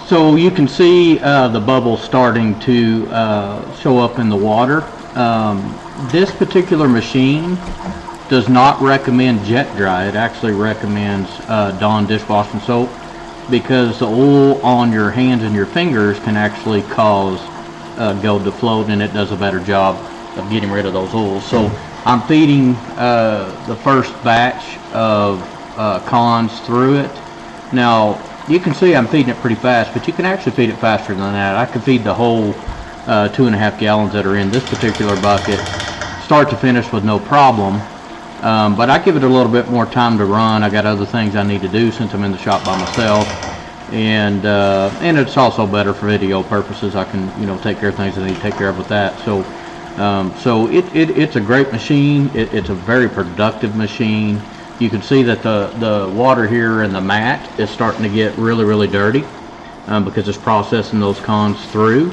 So you can see the bubbles starting to show up in the water. This particular machine does not recommend jet dry. It actually recommends Dawn dishwashing soap, because the oil on your hands and your fingers can actually cause gold to float, and it does a better job of getting rid of those oils. So I'm feeding the first batch of cons through it. Now you can see I'm feeding it pretty fast, but you can actually feed it faster than that. I can feed the whole 2.5 gallons that are in this particular bucket start to finish with no problem. But I give it a little bit more time to run. I got other things I need to do since I'm in the shop by myself, and it's also better for video purposes. I can take care of things I need to take care of with that. So it's a great machine. It's a very productive machine. You can see that the water here in the mat is starting to get really dirty because it's processing those cons through.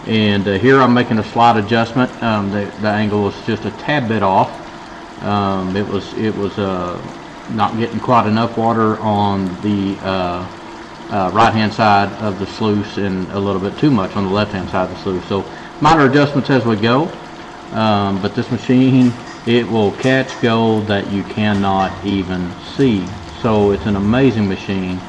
And here I'm making a slight adjustment. The angle was just a tad bit off. It was not getting quite enough water on the right hand side of the sluice, and a little bit too much on the left hand side of the sluice. So minor adjustments as we go. But this machine, it will catch gold that you cannot even see. So it's an amazing machine.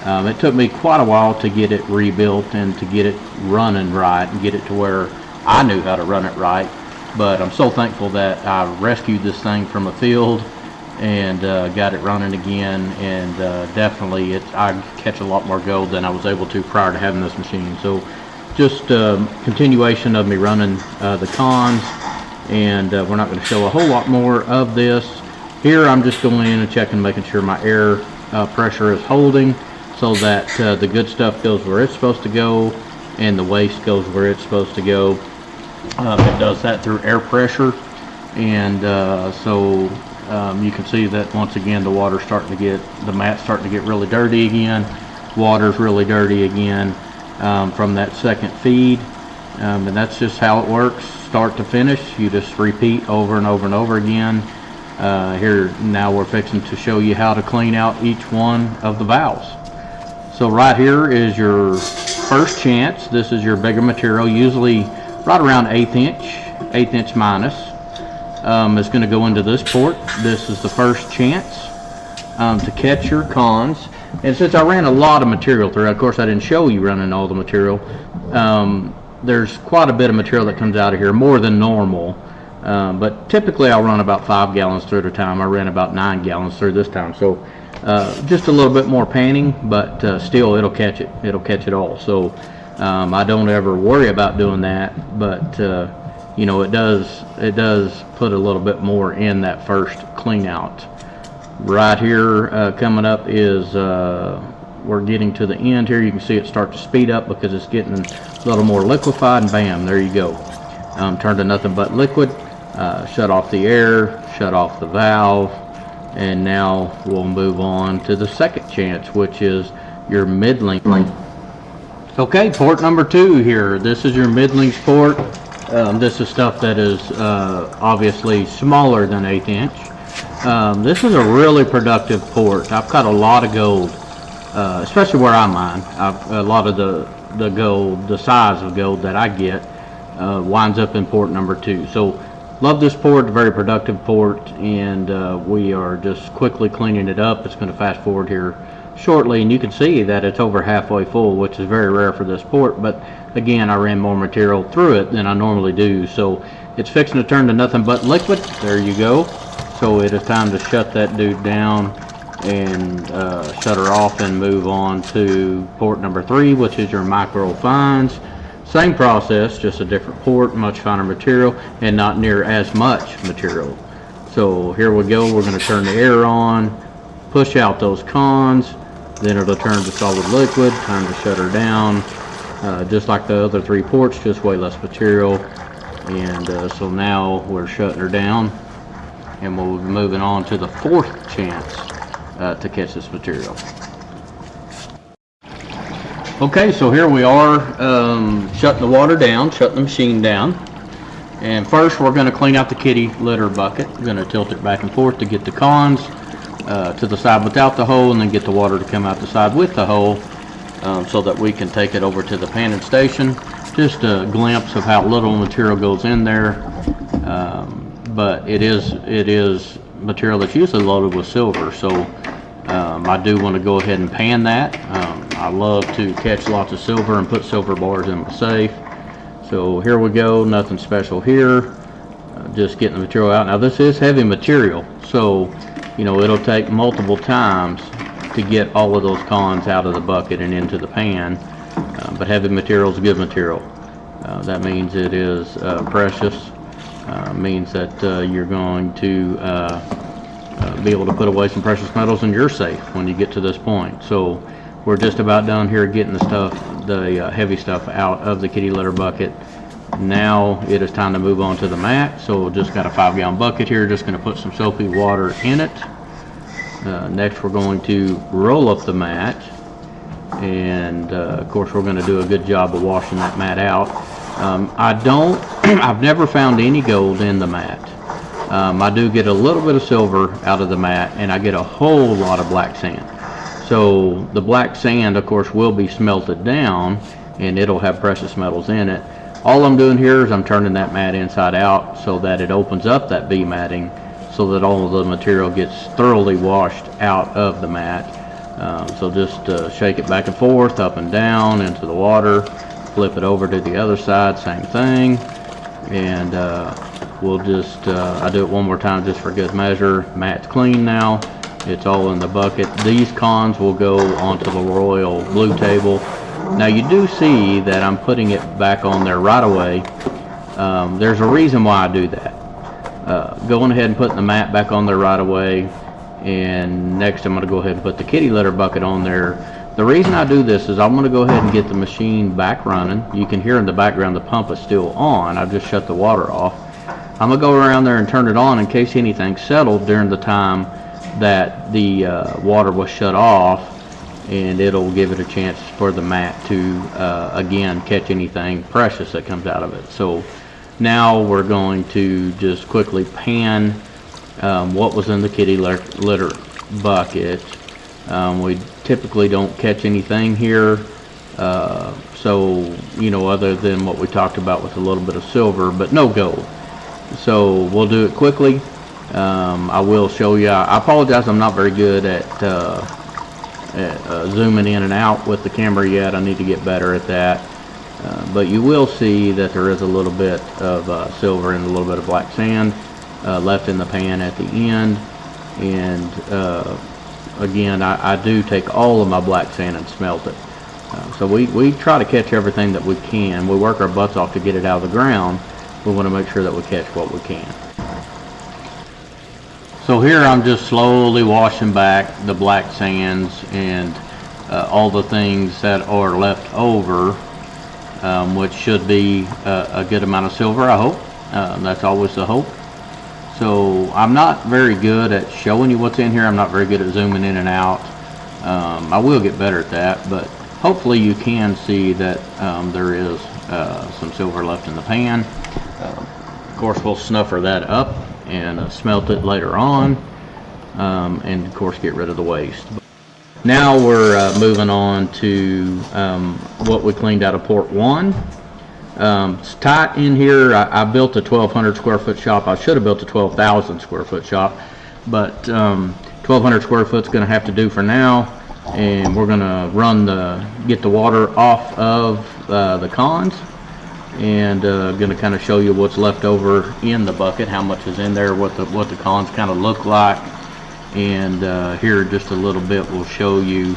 It took me quite a while to get it rebuilt and to get it running right and get it to where I knew how to run it right. But I'm so thankful that I rescued this thing from a field and got it running again. And definitely I catch a lot more gold than I was able to prior to having this machine. So just continuation of me running the cons. And we're not going to show a whole lot more of this. Here I'm just going in and checking, making sure my air pressure is holding, so that the good stuff goes where it's supposed to go and the waste goes where it's supposed to go. It does that through air pressure, and so you can see that once again the mat's starting to get really dirty again. Water's really dirty again from that second feed, and that's just how it works. Start to finish, you just repeat over and over and over again. Here now we're fixing to show you how to clean out each one of the valves. So right here is your first chance. This is your bigger material, usually right around 1/8 inch minus. It's going to go into this port. This is the first chance to catch your cons. And since I ran a lot of material through, of course I didn't show you running all the material. There's quite a bit of material that comes out of here, more than normal, but typically I'll run about 5 gallons through at a time. I ran about 9 gallons through this time, so just a little bit more panning, but still it'll catch it all. So I don't ever worry about doing that, but it does put a little bit more in that first clean out. Right here coming up is we're getting to the end here. You can see it start to speed up because it's getting a little more liquefied, and bam, there you go. Turn to nothing but liquid. Shut off the air, shut off the valve, and now we'll move on to the second chance, which is your middling. Okay, port number 2 here. This is your middlings port. This is stuff that is obviously smaller than 1/8 inch. This is a really productive port. I've got a lot of gold, especially where I mine. A lot of the gold, the size of gold that I get, winds up in port number 2. So love this port, very productive port, and we are just quickly cleaning it up. It's going to fast forward here shortly, and you can see that it's over halfway full, which is very rare for this port, but again I ran more material through it than I normally do. So it's fixing to turn to nothing but liquid. There you go. So it is time to shut that dude down and shut her off and move on to port number 3, which is your micro fines. Same process, just a different port, much finer material, and not near as much material. So here we go. We're going to turn the air on, push out those cons, then it'll turn to solid liquid. Time to shut her down, just like the other 3 ports, just way less material. And so now we're shutting her down, and we'll be moving on to the 4th chance to catch this material. Okay, so here we are, shutting the water down, shutting the machine down. And first we're going to clean out the kitty litter bucket. We're going to tilt it back and forth to get the cons to the side without the hole, and then get the water to come out the side with the hole. so that we can take it over to the panning station. Just a glimpse of how little material goes in there, but it is material that's usually loaded with silver, so I do want to go ahead and pan that. I love to catch lots of silver and put silver bars in my safe. So here we go, nothing special here, just getting the material out. Now this is heavy material, so you know it'll take multiple times to get all of those cons out of the bucket and into the pan, but heavy material is good material. That means it is precious, means that you're going to be able to put away some precious metals in your safe when you get to this point. So we're just about done here getting the stuff, the heavy stuff out of the kitty litter bucket. Now it is time to move on to the mat. So just got a 5-gallon bucket here, just going to put some soapy water in it. Next we're going to roll up the mat, and of course we're going to do a good job of washing that mat out. I've never found any gold in the mat. I do get a little bit of silver out of the mat, and I get a whole lot of black sand. So the black sand, of course, will be smelted down, and it'll have precious metals in it. All I'm doing here is I'm turning that mat inside out so that it opens up that B matting, so that all of the material gets thoroughly washed out of the mat. So just shake it back and forth, up and down into the water, flip it over to the other side, same thing, and we'll just, I do it one more time just for good measure. Mat's clean now. It's all in the bucket. These cons will go onto the royal blue table. Now you do see that I'm putting it back on there right away. There's a reason why I do that. Going ahead and putting the mat back on there right away, and next I'm going to go ahead and put the kitty litter bucket on there. The reason I do this is I'm going to go ahead and get the machine back running. You can hear in the background the pump is still on. I've just shut the water off. I'm going to go around there and turn it on in case anything settled during the time that the water was shut off, and it'll give it a chance for the mat to again catch anything precious that comes out of it. So now we're going to just quickly pan what was in the kitty litter bucket. We typically don't catch anything here, so you know, other than what we talked about with a little bit of silver, but no gold. So we'll do it quickly. I will show you. I apologize, I'm not very good at zooming in and out with the camera yet. I need to get better at that. But you will see that there is a little bit of silver and a little bit of black sand left in the pan at the end. And again, I do take all of my black sand and smelt it. So we try to catch everything that we can. We work our butts off to get it out of the ground. We want to make sure that we catch what we can. So here I'm just slowly washing back the black sands and all the things that are left over, which should be a good amount of silver, I hope. That's always the hope. So I'm not very good at showing you what's in here. I'm not very good at zooming in and out. I will get better at that, but hopefully you can see that there is some silver left in the pan. Of course, we'll snuffer that up and smelt it later on, and of course get rid of the waste. Now we're moving on to what we cleaned out of port 1. It's tight in here. I built a 1,200 square foot shop. I should have built a 12,000 square foot shop, but 1,200 square foot is going to have to do for now, and we're going to get the water off of the cons, and going to kind of show you what's left over in the bucket, how much is in there, what the cons kind of look like, and here just a little bit we'll show you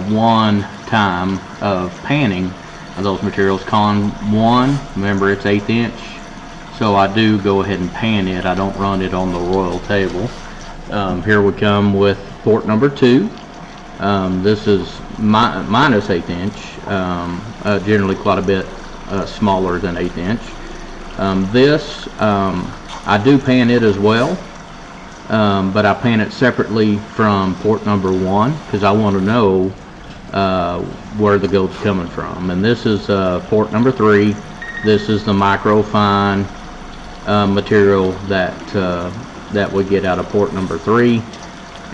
one time of panning of those materials. Con 1, remember it's 1/8 inch, so I do go ahead and pan it. I don't run it on the royal table. Here we come with port number 2. This is minus 1/8 inch, generally quite a bit smaller than 1/8 inch. This I do pan it as well, but I pan it separately from port number 1 because I want to know where the gold's coming from. And this is port number 3. This is the micro fine material that we get out of port number 3,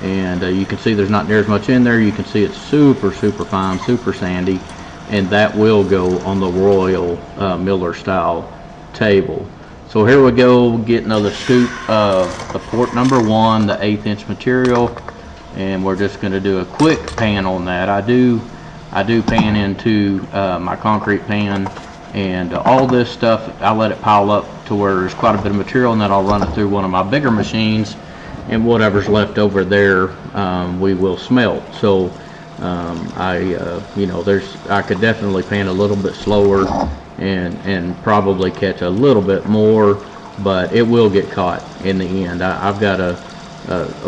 and you can see there's not near as much in there. You can see it's super fine, super sandy, and that will go on the Royal Miller style table. So here we go, get another scoop of the port number 1, the 1/8 inch material, and we're just going to do a quick pan on that. I do pan into my concrete pan, and all this stuff I let it pile up to where there's quite a bit of material, and then I'll run it through one of my bigger machines, and whatever's left over there we will smelt. So I could definitely pan a little bit slower and probably catch a little bit more, but it will get caught in the end. I've got a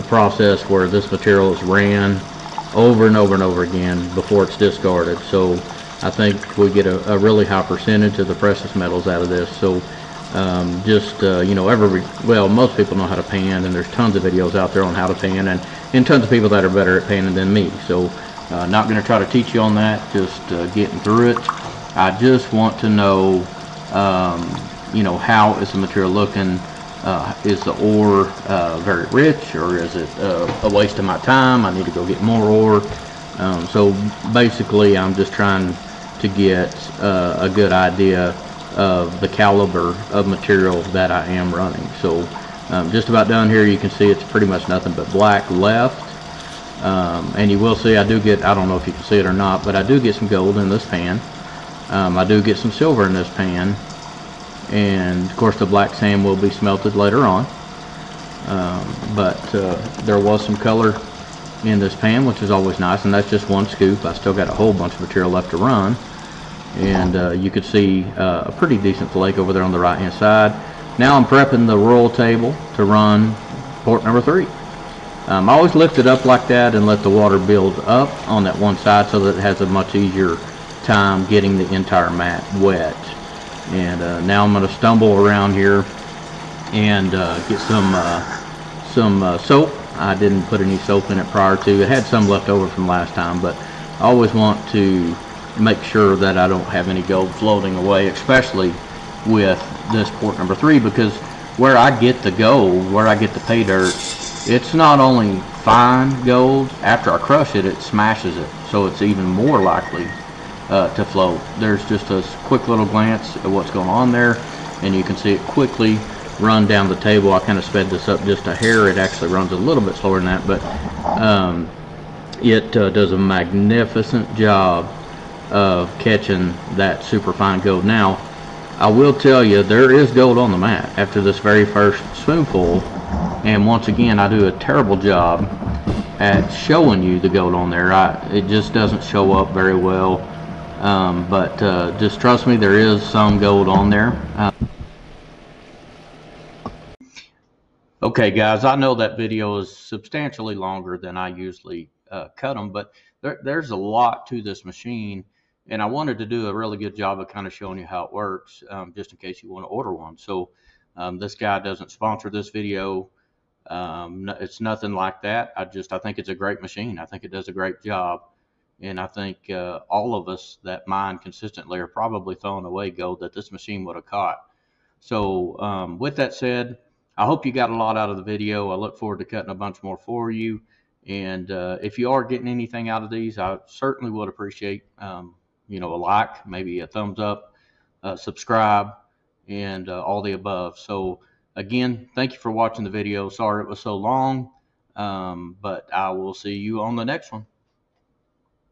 process where this material is ran over and over and over again before it's discarded. So I think we get a really high percentage of the precious metals out of this. So most people know how to pan, and there's tons of videos out there on how to pan, and tons of people that are better at panning than me. So not going to try to teach you on that, just getting through it. I just want to know, how is the material looking? Is the ore very rich, or is it a waste of my time? I need to go get more ore. So basically I'm just trying to get a good idea of the caliber of material that I am running. So just about done here. You can see it's pretty much nothing but black left, and you will see I don't know if you can see it or not, but I do get some gold in this pan. I do get some silver in this pan, and of course the black sand will be smelted later on, but there was some color in this pan, which is always nice, and that's just one scoop. I still got a whole bunch of material left to run, and you could see a pretty decent flake over there on the right hand side. Now I'm prepping the roll table to run port number 3. I always lift it up like that and let the water build up on that one side so that it has a much easier time getting the entire mat wet. And now I'm going to stumble around here and get some soap. I didn't put any soap in it prior to. It had some left over from last time, but I always want to make sure that I don't have any gold floating away, especially with this port number 3, because where I get the gold, where I get the pay dirt, it's not only fine gold. After I crush it, it smashes it, so it's even more likely to float. There's just a quick little glance at what's going on there, and you can see it quickly run down the table. I kind of sped this up just a hair. It actually runs a little bit slower than that, but it does a magnificent job of catching that super fine gold. Now I will tell you, there is gold on the mat after this very first spoonful, and once again I do a terrible job at showing you the gold on there. It just doesn't show up very well, but just trust me, there is some gold on there. Okay guys, I know that video is substantially longer than I usually cut them, but there's a lot to this machine, and I wanted to do a really good job of kind of showing you how it works, just in case you want to order one. So this guy doesn't sponsor this video. It's nothing like that. I think it's a great machine. I think it does a great job, and I think all of us that mine consistently are probably throwing away gold that this machine would have caught. So with that said, I hope you got a lot out of the video. I look forward to cutting a bunch more for you, and if you are getting anything out of these, I certainly would appreciate a like, maybe a thumbs up, subscribe, and all the above. So again, thank you for watching the video. Sorry it was so long, but I will see you on the next one.